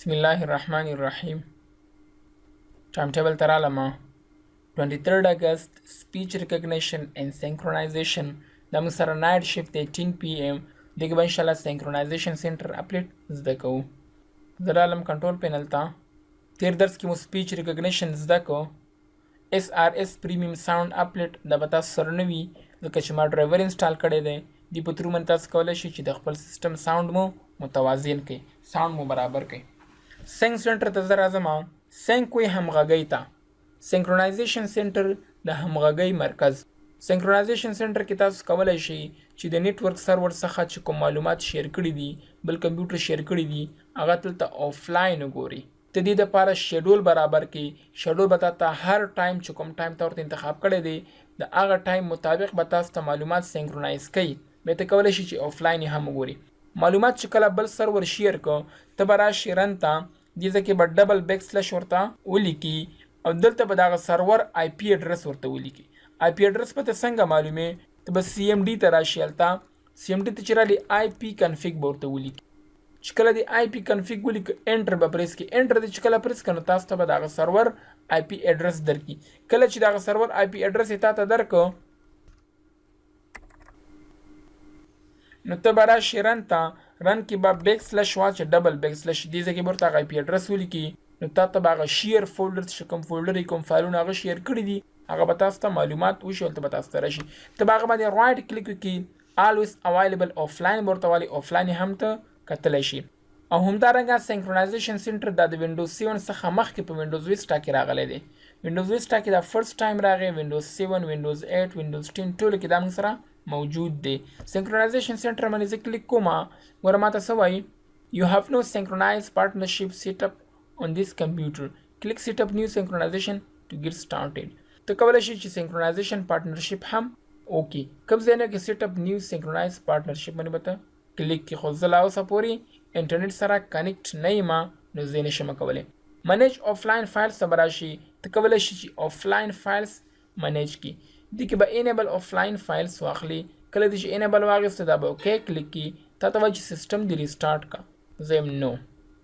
بسم الله الرحمن الرحیم. ټایم ټیبل ته رالمه 23 August speech recognition and synchronization دا موږ سره نایټ شفت 18 PM دغه به انشاءالله synchronization center اپلیټ زده کوو. زه رالم کنټرول پینل ته. تیر درس کې مو speech recognition زده کو. SRS premium sound اپلیټ دا به تاسو سره نه وي ځکه چې ما ډرایور انسټال کړی دی. د په ترو من تاسو کولی شئ چې د خپل سیسټم ساوند مو متوازن کړئ، ساوند مو برابر کړئ. سینک سنټر ته زه راځم. سینک وایي همغږۍ ته. سینکرونایزیشن سنټر د همغږۍ مرکز. سینکرونایزیشن سنټر کې تاسو کولی شئ چې د نیټورک سرور څخه چې کوم معلومات شیر کړي دي بل کمپیوټر شیر کړي دي هغه دلته آفلاین وګورئ. د دې دپاره شیډول برابر کړئ. شیډول به تاته هر ټایم چې کوم ټایم ته ورته انتخاب کړی دی د هغه ټایم مطابق به تاسو ته معلومات سینکرونایز کوي. بیا ته کولی شئ چې آفلاین یې هم وګورئ. معلومات چې کله بل سرور شیر کو ته به راشي رن ته دې ځای کې به ډبل بیک سلش ورته ولیکي او دلته به دغه سرور آی پی اډرس ورته ولیکي. آی پی اډرس به ته څنګه معلومې ته به سی ایم ډي ته راشي. هلته سی ایم ډي ته چې رالي آی پی کنفیګ به ورته ولیکي. چې کله د آی پی کنفیګ ولیکي انټر به پریس کړي. انټر دې چې کله پریس کړه نو تاسو ته به دغه سرور آی پی اډرس درکړي. کله چې دغه سرور آی پی اډرس یې تا ته درکړو نو ته به راشي رن ته. رن کې به بیک سلش واچې ډبل بیک سلش دې ځای کې به ورته هغه آی پي اډرس ولیکي نو تا ته به هغه شیر فولډر چې کوم فولډر یې کوم فایلونه هغه شیر کړي دي هغه به تاسو ته معلومات وشي. هلته به تاسو ته راشي. ته به هغه باندې رایټ کلیک وکړي. الویز اویلیبل آفلاین به ورته والي. آفلاین یې هم ته کتلی شي. او همدارنګه سینکرونایزیشن سنټر دا د وینډوز 7 څخه مخکې په وینډوز ویسټا کې راغلی دی. وینډوز ویسټا کې دا فرست ټایم راغی. وینډوز 7 وینډوز 8 وینډوز 10 ټولو کې دا موږ سره موجود دی. سینکرونایزیشن سنټر باندې زه کلیک کوم. ګوره ماته څه وایي You have no synchronized partnership set up on this computer. Click set up new synchronization to get started. ته کولی شئ چې synchronization partnership هم اوکې. کوم ځای نه کې set up new synchronized partnership باندې به ته کلیک کړي. خو زه لا اوسه پورې انټرنیټ سره کنیکټ نه یم نو زه یې نشم کولی. منیج آفلاین فایلز ته به راشي. ته کولی شئ چې آفلاین فایلز منیج کړي. دې کې به انیبل آفلاین فایلز واخلي. کله دې چې انیبل واخیسته دا به اوکې کلیک کړي. تا ته وایي چې سیسټم دې ریسټارټ کړه. زه یم نو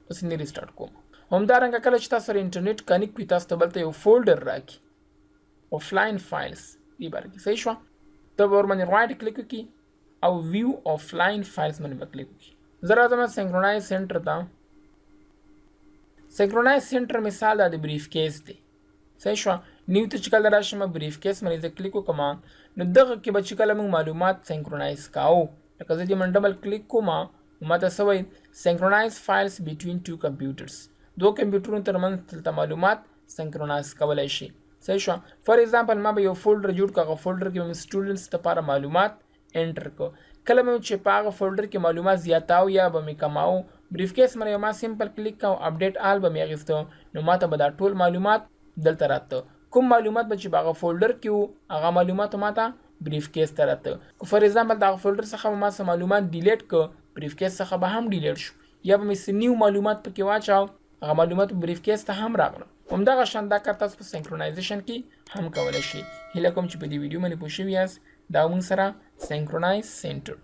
اوس یې نه ریسټارټ کوم. همدارنګه کله چې تاسو سره انټرنیټ کنیکټ وي تاسو ته بلته یو فولډر راکړي آفلاین فایلز دې باره کې. صحیح شوه. ته به ورباندې رایټ کلیک وکړي او ویو آفلاین فایلز باندې به کلیک وکړي. زه راځم سینکرونایز سنټر ته. سینکرونایز سنټر مثال دا د بریف کیس دی. صحیح شوه. نیو ته چې کله راشم بریف کیس باندې زه کلیک وکړم نو دغه کې به چې کله موږ معلومات سینکرونایز کوو لکه زه دې من ډبل کلیک کوم ماته څه وایي سینکرونایز فایلز بټوین ټو کمپیوټرز. دوه کمپیوټرونو ترمنځ دلته معلومات سینکرونایز کولی شي. صحیح شوه. فار ایگزامپل ما به یو فولډر جوړ کړ. هغه فولډر کې به مې سټوډنټس لپاره معلومات انټر کړو. کله مې چې په هغه فولډر کې معلومات زیاتاو یا به مې کماو بریف کیس باندې ما سمپل کلیک کوم اپډیټ آل به مې اخیستو نو ماته به دا ټول معلومات دلته راته. کوم معلومات به چې په هغه فولډر کې وو هغه معلومات ماته بریف کیس ته راته. فار ایگزامپل دغه فولډر څخه به ما څه معلومات ډیلیټ کړ بریف کیس څخه به هم ډیلیټ شو یا به مې څه نیو معلومات پکې واچاو هغه معلومات بریف کیس ته هم راغله. همدغه شان دا کار تاسو په سینکرونایزیشن کې هم کولی شئ. هیله کوم چې په دې ویډیو باندې پوه شوي یاست. دا موږ سره سینکرونایز سنټر